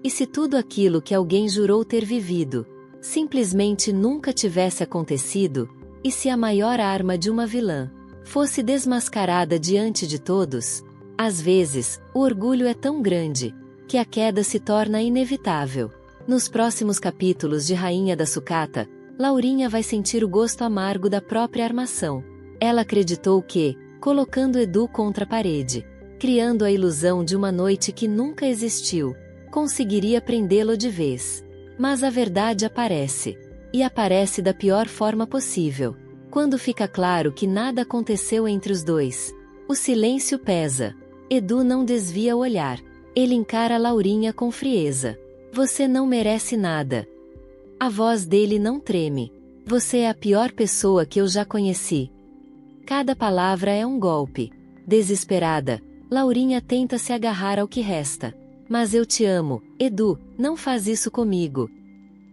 E se tudo aquilo que alguém jurou ter vivido simplesmente nunca tivesse acontecido? E se a maior arma de uma vilã fosse desmascarada diante de todos? Às vezes, o orgulho é tão grande que a queda se torna inevitável. Nos próximos capítulos de Rainha da Sucata, Laurinha vai sentir o gosto amargo da própria armação. Ela acreditou que, colocando Edu contra a parede, criando a ilusão de uma noite que nunca existiu, conseguiria prendê-lo de vez. Mas a verdade aparece. E aparece da pior forma possível. Quando fica claro que nada aconteceu entre os dois, o silêncio pesa. Edu não desvia o olhar. Ele encara Laurinha com frieza. Você não merece nada. A voz dele não treme. Você é a pior pessoa que eu já conheci. Cada palavra é um golpe. Desesperada, Laurinha tenta se agarrar ao que resta. Mas eu te amo, Edu, não faz isso comigo.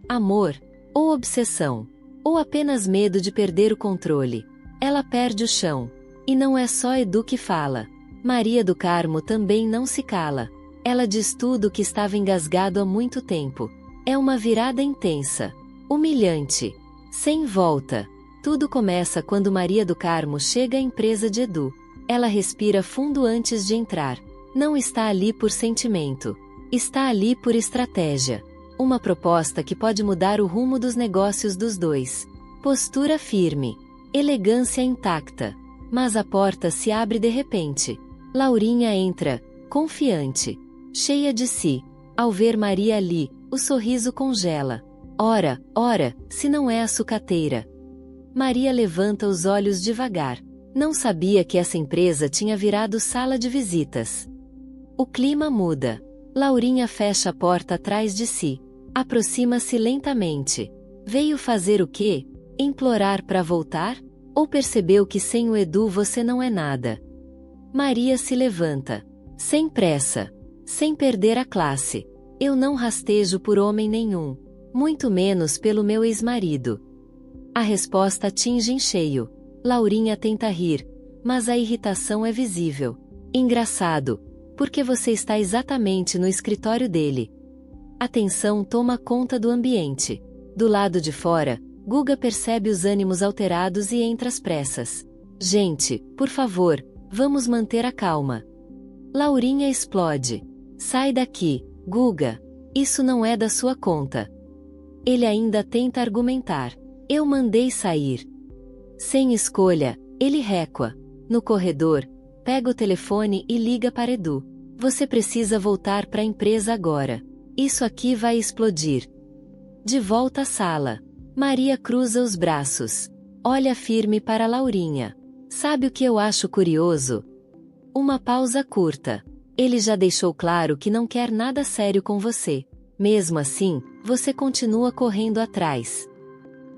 Amor, ou obsessão, ou apenas medo de perder o controle. Ela perde o chão. E não é só Edu que fala. Maria do Carmo também não se cala. Ela diz tudo o que estava engasgado há muito tempo. É uma virada intensa, humilhante, sem volta. Tudo começa quando Maria do Carmo chega à empresa de Edu. Ela respira fundo antes de entrar. Não está ali por sentimento. Está ali por estratégia. Uma proposta que pode mudar o rumo dos negócios dos dois. Postura firme. Elegância intacta. Mas a porta se abre de repente. Laurinha entra, confiante, cheia de si. Ao ver Maria ali, o sorriso congela. Ora, se não é a sucateira. Maria levanta os olhos devagar. Não sabia que essa empresa tinha virado sala de visitas. O clima muda. Laurinha fecha a porta atrás de si. Aproxima-se lentamente. Veio fazer o quê? Implorar para voltar? Ou percebeu que sem o Edu você não é nada? Maria se levanta. Sem pressa. Sem perder a classe. Eu não rastejo por homem nenhum. Muito menos pelo meu ex-marido. A resposta atinge em cheio. Laurinha tenta rir, mas a irritação é visível. Engraçado, porque você está exatamente no escritório dele. A tensão toma conta do ambiente. Do lado de fora, Guga percebe os ânimos alterados e entra às pressas. Gente, por favor, vamos manter a calma. Laurinha explode. Sai daqui, Guga. Isso não é da sua conta. Ele ainda tenta argumentar. Eu mandei sair. Sem escolha, ele recua. No corredor, pega o telefone e liga para Edu. Você precisa voltar para a empresa agora. Isso aqui vai explodir. De volta à sala. Maria cruza os braços. Olha firme para Laurinha. Sabe o que eu acho curioso? Uma pausa curta. Ele já deixou claro que não quer nada sério com você. Mesmo assim, você continua correndo atrás.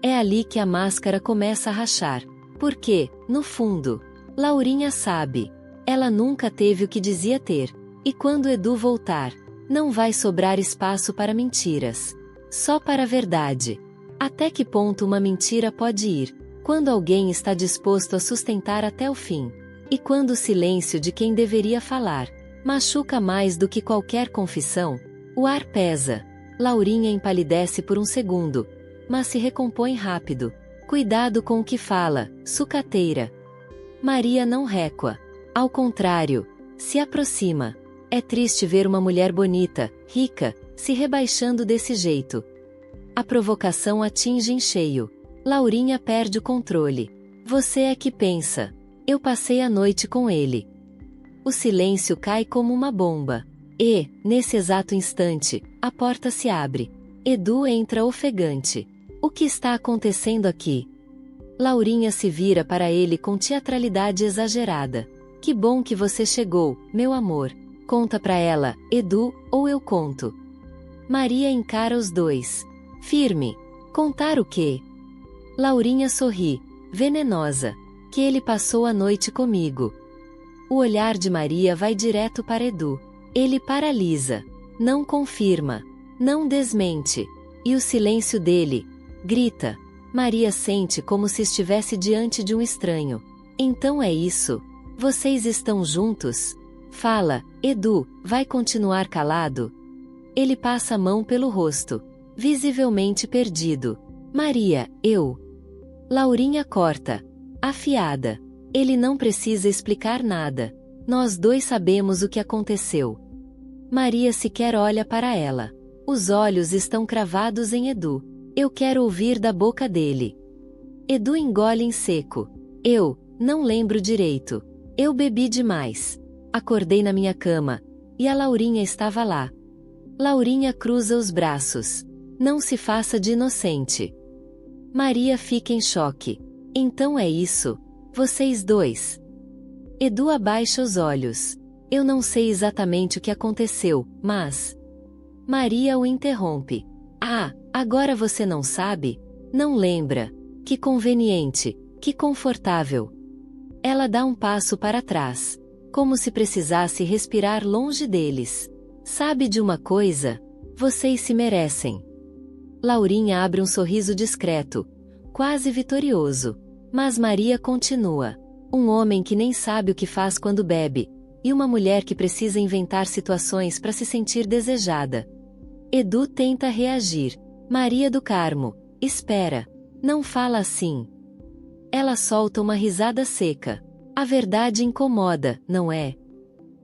É ali que a máscara começa a rachar. Porque, no fundo, Laurinha sabe. Ela nunca teve o que dizia ter. E quando Edu voltar, não vai sobrar espaço para mentiras. Só para a verdade. Até que ponto uma mentira pode ir? Quando alguém está disposto a sustentar até o fim. E quando o silêncio de quem deveria falar machuca mais do que qualquer confissão, o ar pesa. Laurinha empalidece por um segundo, mas se recompõe rápido. Cuidado com o que fala, sucateira. Maria não recua. Ao contrário, se aproxima. É triste ver uma mulher bonita, rica, se rebaixando desse jeito. A provocação atinge em cheio. Laurinha perde o controle. Você é que pensa. Eu passei a noite com ele. O silêncio cai como uma bomba. E, nesse exato instante, a porta se abre. Edu entra ofegante. O que está acontecendo aqui? Laurinha se vira para ele com teatralidade exagerada. Que bom que você chegou, meu amor. Conta pra ela, Edu, ou eu conto. Maria encara os dois. Firme. Contar o quê? Laurinha sorri, venenosa. Que ele passou a noite comigo. O olhar de Maria vai direto para Edu. Ele paralisa. Não confirma. Não desmente. E o silêncio dele grita. Maria sente como se estivesse diante de um estranho. Então é isso. Vocês estão juntos? Fala, Edu, vai continuar calado? Ele passa a mão pelo rosto, visivelmente perdido. Maria, eu. Laurinha corta. Afiada. Ele não precisa explicar nada. Nós dois sabemos o que aconteceu. Maria sequer olha para ela. Os olhos estão cravados em Edu. Eu quero ouvir da boca dele. Edu engole em seco. Eu não lembro direito. Eu bebi demais. Acordei na minha cama. E a Laurinha estava lá. Laurinha cruza os braços. Não se faça de inocente. Maria fica em choque. Então é isso? Vocês dois? Edu abaixa os olhos. Eu não sei exatamente o que aconteceu, mas... Maria o interrompe. Ah, agora você não sabe? Não lembra? Que conveniente, que confortável. Ela dá um passo para trás, como se precisasse respirar longe deles. Sabe de uma coisa? Vocês se merecem. Laurinha abre um sorriso discreto, quase vitorioso. Mas Maria continua. Um homem que nem sabe o que faz quando bebe, e uma mulher que precisa inventar situações para se sentir desejada. Edu tenta reagir. Maria do Carmo, espera. Não fala assim. Ela solta uma risada seca. A verdade incomoda, não é?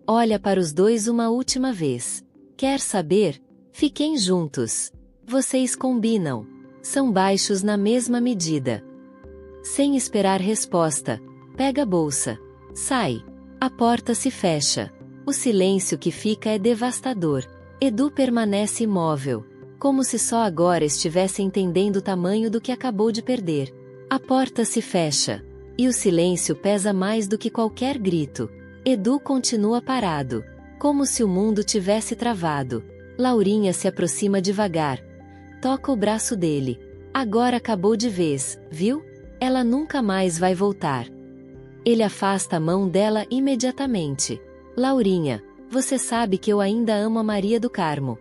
Olha para os dois uma última vez. Quer saber? Fiquem juntos. Vocês combinam. São baixos na mesma medida. Sem esperar resposta, pega a bolsa. Sai. A porta se fecha. O silêncio que fica é devastador. Edu permanece imóvel, como se só agora estivesse entendendo o tamanho do que acabou de perder. A porta se fecha. E o silêncio pesa mais do que qualquer grito. Edu continua parado, como se o mundo tivesse travado. Laurinha se aproxima devagar. Toca o braço dele. Agora acabou de vez, viu? Ela nunca mais vai voltar. Ele afasta a mão dela imediatamente. Laurinha, você sabe que eu ainda amo a Maria do Carmo.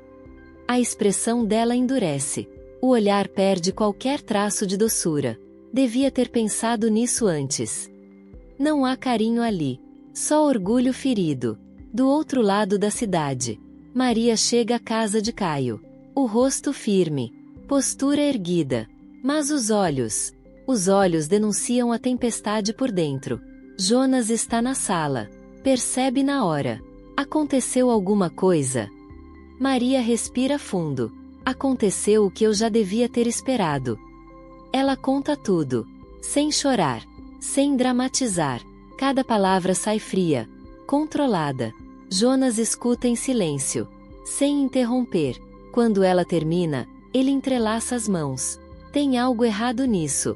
A expressão dela endurece. O olhar perde qualquer traço de doçura. Devia ter pensado nisso antes. Não há carinho ali. Só orgulho ferido. Do outro lado da cidade. Maria chega à casa de Caio. O rosto firme. Postura erguida. Mas os olhos denunciam a tempestade por dentro. Jonas está na sala. Percebe na hora. Aconteceu alguma coisa? Maria respira fundo. Aconteceu o que eu já devia ter esperado. Ela conta tudo. Sem chorar. Sem dramatizar. Cada palavra sai fria. Controlada. Jonas escuta em silêncio. Sem interromper. Quando ela termina, ele entrelaça as mãos. Tem algo errado nisso.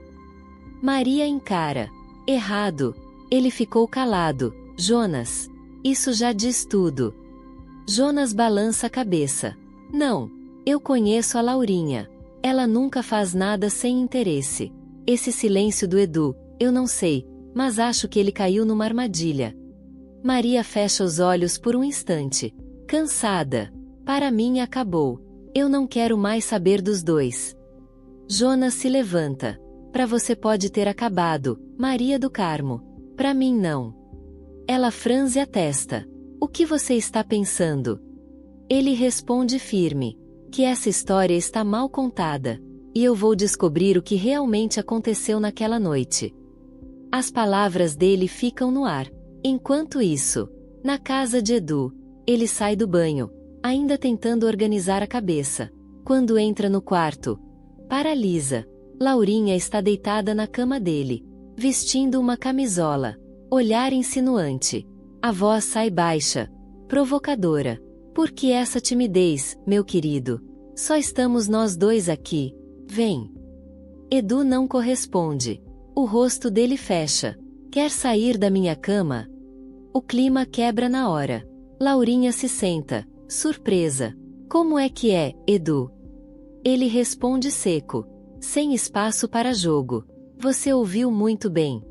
Maria encara. Errado. Ele ficou calado. Jonas. Isso já diz tudo. Jonas balança a cabeça. Não. Eu conheço a Laurinha. Ela nunca faz nada sem interesse. Esse silêncio do Edu, eu não sei, mas acho que ele caiu numa armadilha. Maria fecha os olhos por um instante. Cansada. Para mim acabou. Eu não quero mais saber dos dois. Jonas se levanta. Para você pode ter acabado, Maria do Carmo. Para mim não. Ela franze a testa. O que você está pensando? Ele responde firme. Que essa história está mal contada. E eu vou descobrir o que realmente aconteceu naquela noite. As palavras dele ficam no ar. Enquanto isso, na casa de Edu, ele sai do banho, ainda tentando organizar a cabeça. Quando entra no quarto, paralisa. Laurinha está deitada na cama dele, vestindo uma camisola. Olhar insinuante. A voz sai baixa, provocadora. Por que essa timidez, meu querido? Só estamos nós dois aqui. Vem. Edu não corresponde. O rosto dele fecha. Quer sair da minha cama? O clima quebra na hora. Laurinha se senta, surpresa. Como é que é, Edu? Ele responde seco. Sem espaço para jogo. Você ouviu muito bem.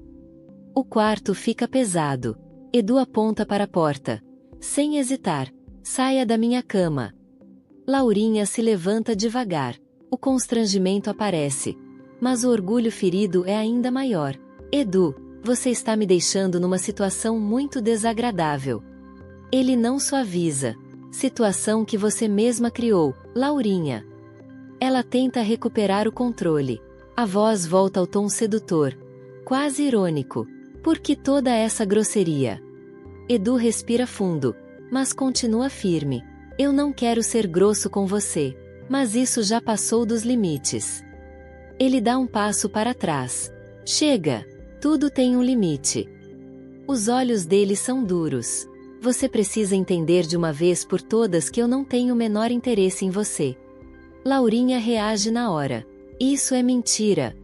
O quarto fica pesado. Edu aponta para a porta. Sem hesitar. Saia da minha cama. Laurinha se levanta devagar. O constrangimento aparece. Mas o orgulho ferido é ainda maior. Edu, você está me deixando numa situação muito desagradável. Ele não suaviza. Situação que você mesma criou, Laurinha. Ela tenta recuperar o controle. A voz volta ao tom sedutor, quase irônico. Por que toda essa grosseria? Edu respira fundo, mas continua firme. Eu não quero ser grosso com você, mas isso já passou dos limites. Ele dá um passo para trás. Chega! Tudo tem um limite. Os olhos dele são duros. Você precisa entender de uma vez por todas que eu não tenho o menor interesse em você. Laurinha reage na hora. Isso é mentira.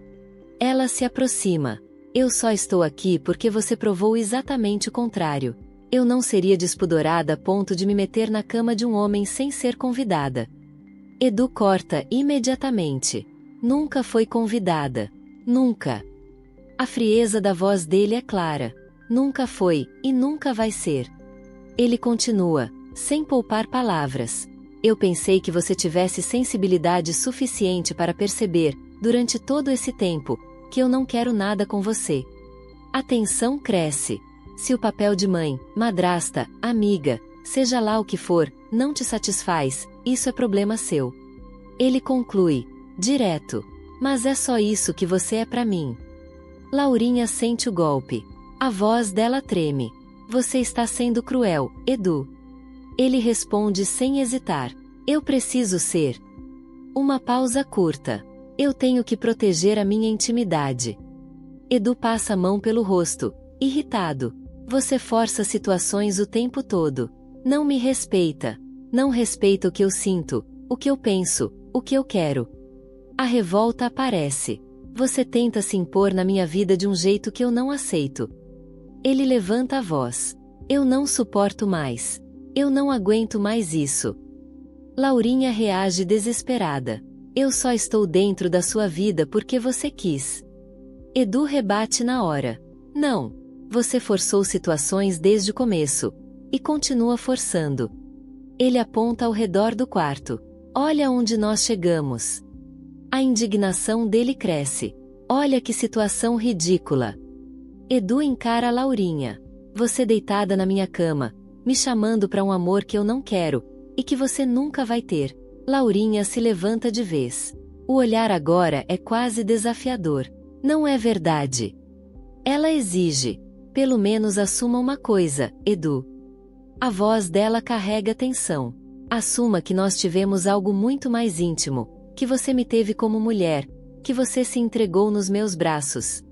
Ela se aproxima. Eu só estou aqui porque você provou exatamente o contrário. Eu não seria despudorada a ponto de me meter na cama de um homem sem ser convidada. Edu corta imediatamente. Nunca foi convidada. Nunca. A frieza da voz dele é clara. Nunca foi, e nunca vai ser. Ele continua, sem poupar palavras. Eu pensei que você tivesse sensibilidade suficiente para perceber, durante todo esse tempo, que eu não quero nada com você. A tensão cresce. Se o papel de mãe, madrasta, amiga, seja lá o que for, não te satisfaz, isso é problema seu. Ele conclui, direto. Mas é só isso que você é pra mim. Laurinha sente o golpe. A voz dela treme. Você está sendo cruel, Edu. Ele responde sem hesitar. Eu preciso ser. Uma pausa curta. Eu tenho que proteger a minha intimidade. Edu passa a mão pelo rosto, irritado. Você força situações o tempo todo. Não me respeita. Não respeita o que eu sinto, o que eu penso, o que eu quero. A revolta aparece. Você tenta se impor na minha vida de um jeito que eu não aceito. Ele levanta a voz. Eu não suporto mais. Eu não aguento mais isso. Laurinha reage desesperada. Eu só estou dentro da sua vida porque você quis. Edu rebate na hora. Não. Você forçou situações desde o começo. E continua forçando. Ele aponta ao redor do quarto. Olha onde nós chegamos. A indignação dele cresce. Olha que situação ridícula. Edu encara a Laurinha. Você deitada na minha cama, me chamando para um amor que eu não quero, e que você nunca vai ter. Laurinha se levanta de vez. O olhar agora é quase desafiador. Não é verdade. Ela exige. Pelo menos assuma uma coisa, Edu. A voz dela carrega tensão. Assuma que nós tivemos algo muito mais íntimo, que você me teve como mulher, que você se entregou nos meus braços.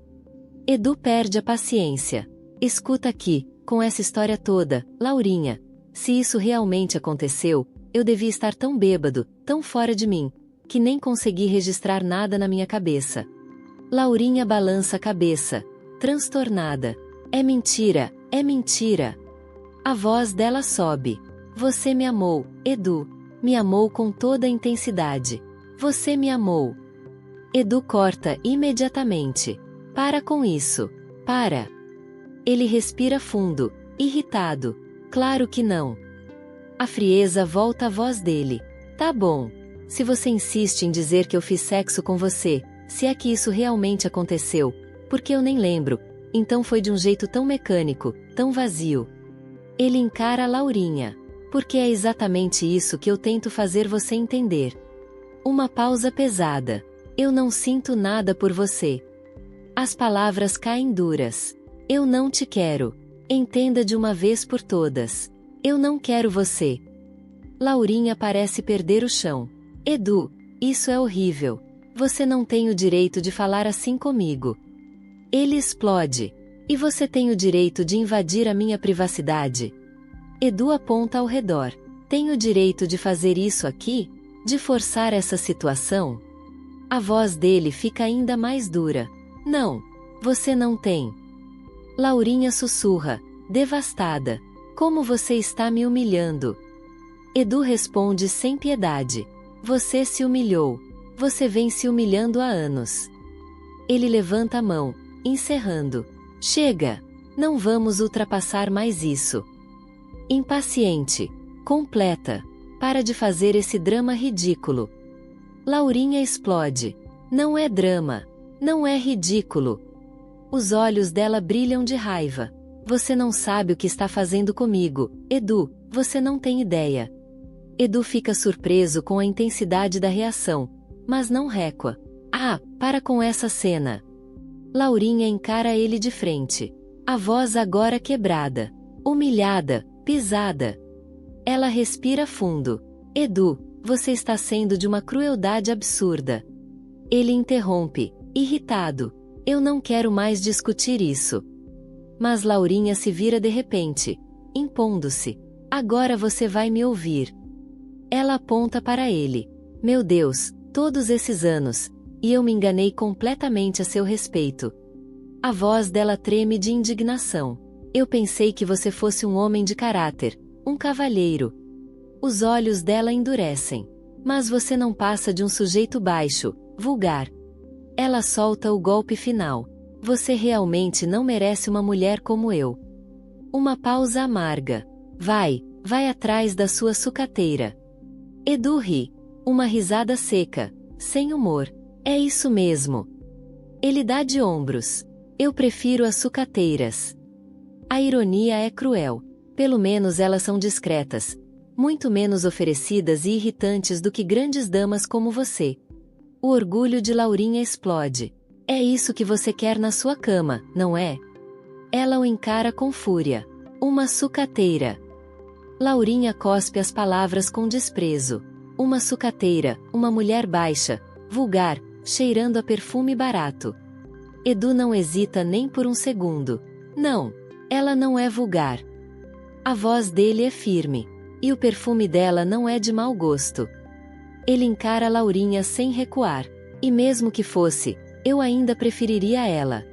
Edu perde a paciência. Escuta aqui, com essa história toda, Laurinha. Se isso realmente aconteceu, eu devia estar tão bêbado, tão fora de mim, que nem consegui registrar nada na minha cabeça. Laurinha balança a cabeça, transtornada. É mentira, é mentira. A voz dela sobe. Você me amou, Edu. Me amou com toda a intensidade. Você me amou. Edu corta imediatamente. Para com isso. Para. Ele respira fundo, irritado. Claro que não. A frieza volta à voz dele. Tá bom. Se você insiste em dizer que eu fiz sexo com você, se é que isso realmente aconteceu, porque eu nem lembro, então foi de um jeito tão mecânico, tão vazio. Ele encara a Laurinha. Porque é exatamente isso que eu tento fazer você entender. Uma pausa pesada. Eu não sinto nada por você. As palavras caem duras. Eu não te quero. Entenda de uma vez por todas. Eu não quero você. Laurinha parece perder o chão. Edu, isso é horrível. Você não tem o direito de falar assim comigo. Ele explode. E você tem o direito de invadir a minha privacidade? Edu aponta ao redor. Tem o direito de fazer isso aqui? De forçar essa situação? A voz dele fica ainda mais dura. Não. Você não tem. Laurinha sussurra, devastada. Como você está me humilhando? Edu responde sem piedade. Você se humilhou. Você vem se humilhando há anos. Ele levanta a mão, encerrando. Chega! Não vamos ultrapassar mais isso. Impaciente. Completa. Para de fazer esse drama ridículo. Laurinha explode. Não é drama. Não é ridículo. Os olhos dela brilham de raiva. Você não sabe o que está fazendo comigo, Edu, você não tem ideia. Edu fica surpreso com a intensidade da reação, mas não recua. Ah, para com essa cena. Laurinha encara ele de frente. A voz agora quebrada. Humilhada, pisada. Ela respira fundo. Edu, você está sendo de uma crueldade absurda. Ele interrompe, irritado. Eu não quero mais discutir isso. Mas Laurinha se vira de repente, impondo-se. Agora você vai me ouvir. Ela aponta para ele. Meu Deus, todos esses anos, e eu me enganei completamente a seu respeito. A voz dela treme de indignação. Eu pensei que você fosse um homem de caráter, um cavalheiro. Os olhos dela endurecem. Mas você não passa de um sujeito baixo, vulgar. Ela solta o golpe final. Você realmente não merece uma mulher como eu. Uma pausa amarga. Vai atrás da sua sucateira. Edu ri. Uma risada seca, sem humor. É isso mesmo. Ele dá de ombros. Eu prefiro as sucateiras. A ironia é cruel. Pelo menos elas são discretas. Muito menos oferecidas e irritantes do que grandes damas como você. O orgulho de Laurinha explode. É isso que você quer na sua cama, não é? Ela o encara com fúria. Uma sucateira. Laurinha cospe as palavras com desprezo. Uma sucateira, uma mulher baixa, vulgar, cheirando a perfume barato. Edu não hesita nem por um segundo. Não, ela não é vulgar. A voz dele é firme. E o perfume dela não é de mau gosto. Ele encara Laurinha sem recuar. E mesmo que fosse, eu ainda preferiria ela.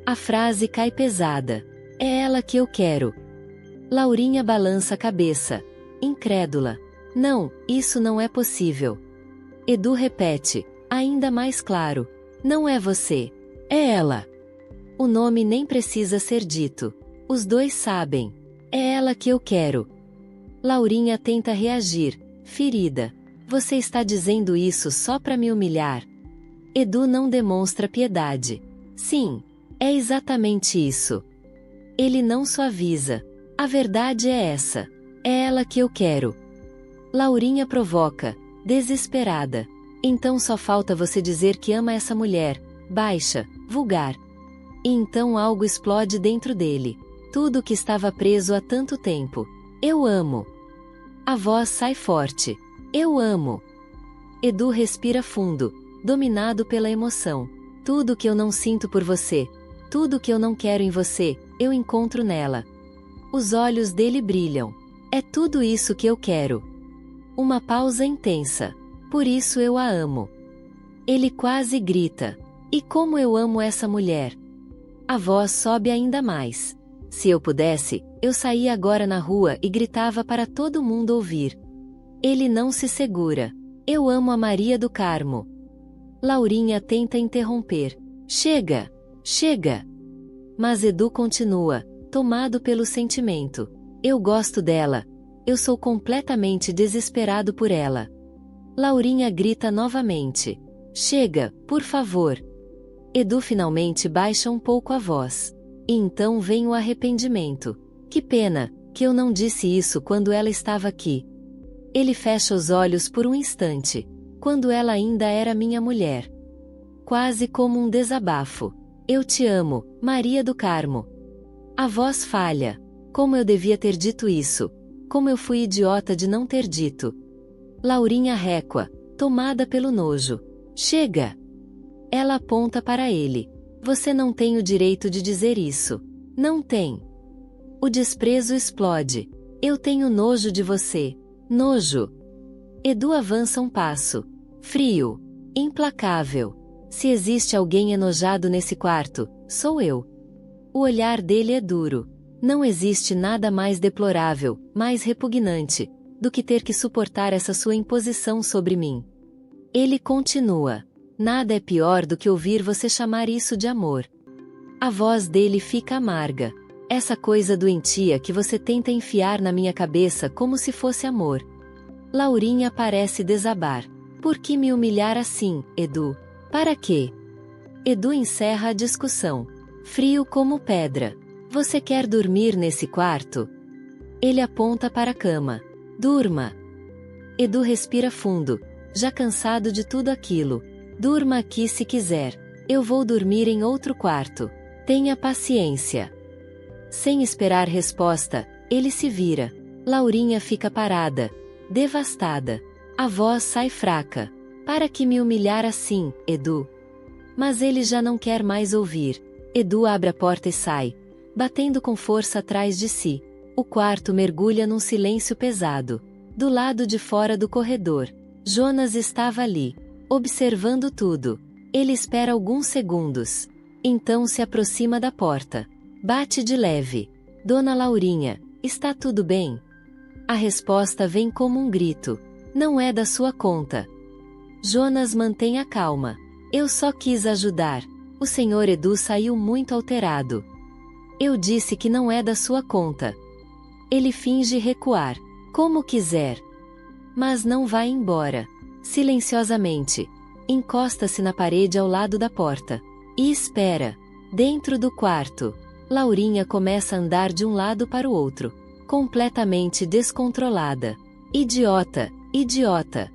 A frase cai pesada. É ela que eu quero. Laurinha balança a cabeça. Incrédula. Não, isso não é possível. Edu repete, ainda mais claro. Não é você. É ela. O nome nem precisa ser dito. Os dois sabem. É ela que eu quero. Laurinha tenta reagir, ferida. Você está dizendo isso só para me humilhar? Edu não demonstra piedade. Sim, é exatamente isso. Ele não suaviza. A verdade é essa. É ela que eu quero. Laurinha provoca, desesperada. Então só falta você dizer que ama essa mulher, baixa, vulgar. E então algo explode dentro dele. Tudo que estava preso há tanto tempo. Eu amo. A voz sai forte. Eu amo. Edu respira fundo, dominado pela emoção. Tudo que eu não sinto por você, tudo que eu não quero em você, eu encontro nela. Os olhos dele brilham. É tudo isso que eu quero. Uma pausa intensa. Por isso eu a amo. Ele quase grita. E como eu amo essa mulher. A voz sobe ainda mais. Se eu pudesse, eu saía agora na rua e gritava para todo mundo ouvir. Ele não se segura. Eu amo a Maria do Carmo. Laurinha tenta interromper. Chega! Chega! Mas Edu continua, tomado pelo sentimento. Eu gosto dela. Eu sou completamente desesperado por ela. Laurinha grita novamente. Chega, por favor. Edu finalmente baixa um pouco a voz. E então vem o arrependimento. Que pena, que eu não disse isso quando ela estava aqui. Ele fecha os olhos por um instante. Quando ela ainda era minha mulher. Quase como um desabafo. Eu te amo, Maria do Carmo. A voz falha. Como eu devia ter dito isso. Como eu fui idiota de não ter dito. Laurinha recua, tomada pelo nojo. Chega! Ela aponta para ele. Você não tem o direito de dizer isso. Não tem. O desprezo explode. Eu tenho nojo de você. Nojo. Edu avança um passo. Frio. Implacável. Se existe alguém enojado nesse quarto, sou eu. O olhar dele é duro. Não existe nada mais deplorável, mais repugnante, do que ter que suportar essa sua imposição sobre mim. Ele continua. Nada é pior do que ouvir você chamar isso de amor. A voz dele fica amarga. Essa coisa doentia que você tenta enfiar na minha cabeça como se fosse amor. Laurinha parece desabar. Por que me humilhar assim, Edu? Para quê? Edu encerra a discussão. Frio como pedra. Você quer dormir nesse quarto? Ele aponta para a cama. Durma. Edu respira fundo, já cansado de tudo aquilo. Durma aqui se quiser. Eu vou dormir em outro quarto. Tenha paciência. Sem esperar resposta, ele se vira. Laurinha fica parada, devastada. A voz sai fraca. Para que me humilhar assim, Edu? Mas ele já não quer mais ouvir. Edu abre a porta e sai, batendo com força atrás de si. O quarto mergulha num silêncio pesado. Do lado de fora do corredor, Jonas estava ali, observando tudo. Ele espera alguns segundos. Então se aproxima da porta. Bate de leve. Dona Laurinha, está tudo bem? A resposta vem como um grito. Não é da sua conta. Jonas mantém a calma. Eu só quis ajudar. O senhor Edu saiu muito alterado. Eu disse que não é da sua conta. Ele finge recuar. Como quiser. Mas não vai embora. Silenciosamente. Encosta-se na parede ao lado da porta. E espera. Dentro do quarto. Laurinha começa a andar de um lado para o outro. Completamente descontrolada. Idiota, idiota.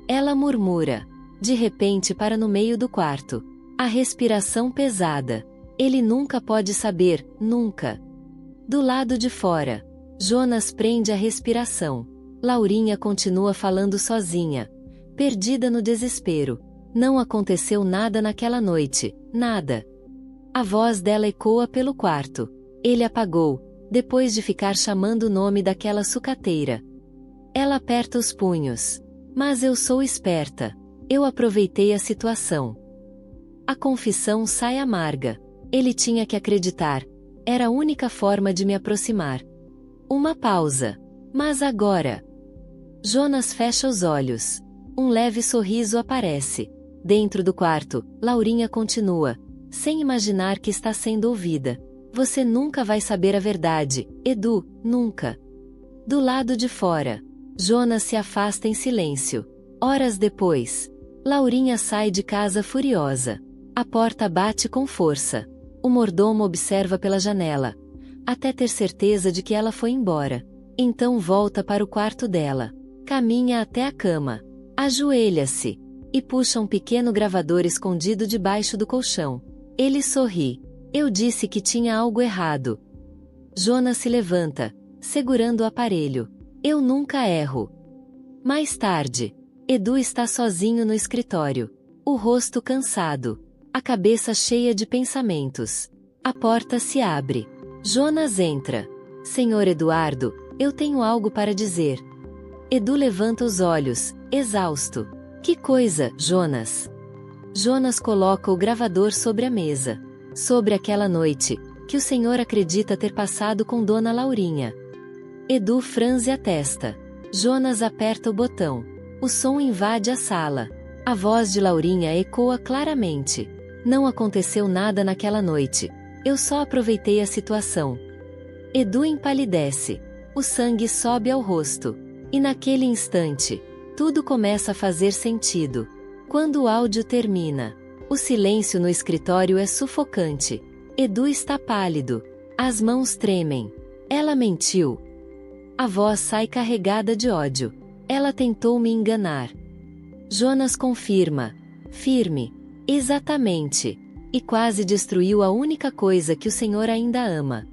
Ela murmura. De repente para no meio do quarto. A respiração pesada. Ele nunca pode saber, nunca. Do lado de fora. Jonas prende a respiração. Laurinha continua falando sozinha. Perdida no desespero. Não aconteceu nada naquela noite, nada. A voz dela ecoa pelo quarto. Ele apagou, depois de ficar chamando o nome daquela sucateira. Ela aperta os punhos. Mas eu sou esperta. Eu aproveitei a situação. A confissão sai amarga. Ele tinha que acreditar. Era a única forma de me aproximar. Uma pausa. Mas agora? Jonas fecha os olhos. Um leve sorriso aparece. Dentro do quarto, Laurinha continua, sem imaginar que está sendo ouvida. Você nunca vai saber a verdade, Edu, nunca. Do lado de fora, Jonas se afasta em silêncio. Horas depois, Laurinha sai de casa furiosa. A porta bate com força. O mordomo observa pela janela, até ter certeza de que ela foi embora. Então volta para o quarto dela. Caminha até a cama. Ajoelha-se. E puxa um pequeno gravador escondido debaixo do colchão. Ele sorri. Eu disse que tinha algo errado. Jonas se levanta, segurando o aparelho. Eu nunca erro. Mais tarde, Edu está sozinho no escritório. O rosto cansado. A cabeça cheia de pensamentos. A porta se abre. Jonas entra. Senhor Eduardo, eu tenho algo para dizer. Edu levanta os olhos, exausto. Que coisa, Jonas? Jonas coloca o gravador sobre a mesa. Sobre aquela noite, que o senhor acredita ter passado com Dona Laurinha. Edu franze a testa. Jonas aperta o botão. O som invade a sala. A voz de Laurinha ecoa claramente. Não aconteceu nada naquela noite. Eu só aproveitei a situação. Edu empalidece. O sangue sobe ao rosto. E naquele instante, tudo começa a fazer sentido. Quando o áudio termina, o silêncio no escritório é sufocante. Edu está pálido. As mãos tremem. Ela mentiu. A voz sai carregada de ódio. Ela tentou me enganar. Jonas confirma. Firme. Exatamente. E quase destruiu a única coisa que o senhor ainda ama.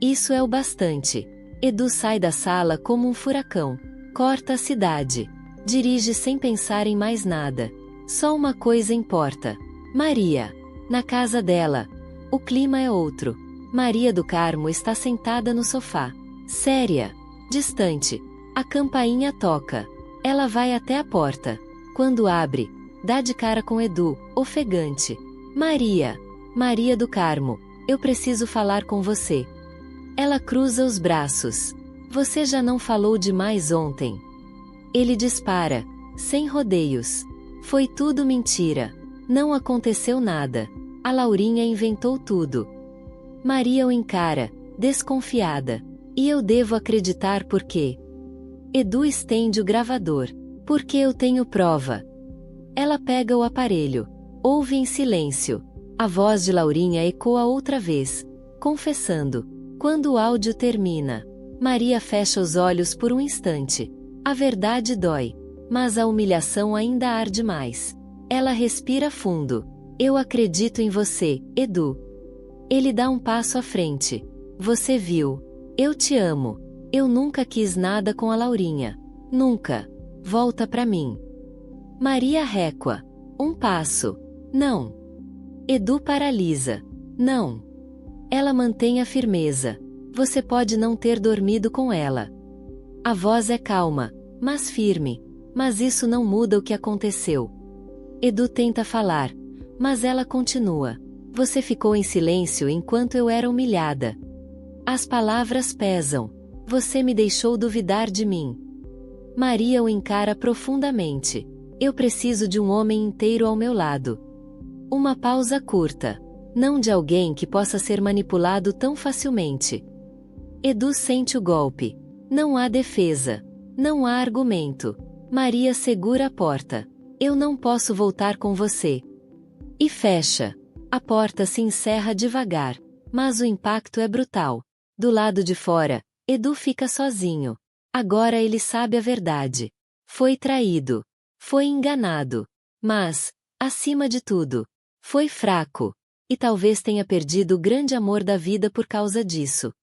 Isso é o bastante. Edu sai da sala como um furacão. Corta a cidade. Dirige sem pensar em mais nada. Só uma coisa importa. Maria. Na casa dela. O clima é outro. Maria do Carmo está sentada no sofá. Séria. Distante. A campainha toca. Ela vai até a porta. Quando abre, dá de cara com Edu, ofegante. Maria. Maria do Carmo. Eu preciso falar com você. Ela cruza os braços. Você já não falou demais ontem. Ele dispara, sem rodeios. Foi tudo mentira. Não aconteceu nada. A Laurinha inventou tudo. Maria o encara, desconfiada. E eu devo acreditar por quê? Edu estende o gravador. Porque eu tenho prova. Ela pega o aparelho. Ouve em silêncio. A voz de Laurinha ecoa outra vez, confessando. Quando o áudio termina, Maria fecha os olhos por um instante. A verdade dói, mas a humilhação ainda arde mais. Ela respira fundo. Eu acredito em você, Edu. Ele dá um passo à frente. Você viu. Eu te amo. Eu nunca quis nada com a Laurinha. Nunca. Volta pra mim. Maria recua. Um passo. Não. Edu paralisa. Não. Ela mantém a firmeza. Você pode não ter dormido com ela. A voz é calma, mas firme. Mas isso não muda o que aconteceu. Edu tenta falar, mas ela continua. Você ficou em silêncio enquanto eu era humilhada. As palavras pesam. Você me deixou duvidar de mim. Maria o encara profundamente. Eu preciso de um homem inteiro ao meu lado. Uma pausa curta. Não de alguém que possa ser manipulado tão facilmente. Edu sente o golpe. Não há defesa. Não há argumento. Maria segura a porta. Eu não posso voltar com você. E fecha. A porta se encerra devagar, mas o impacto é brutal. Do lado de fora, Edu fica sozinho. Agora ele sabe a verdade. Foi traído. Foi enganado. Mas, acima de tudo, foi fraco. E talvez tenha perdido o grande amor da vida por causa disso.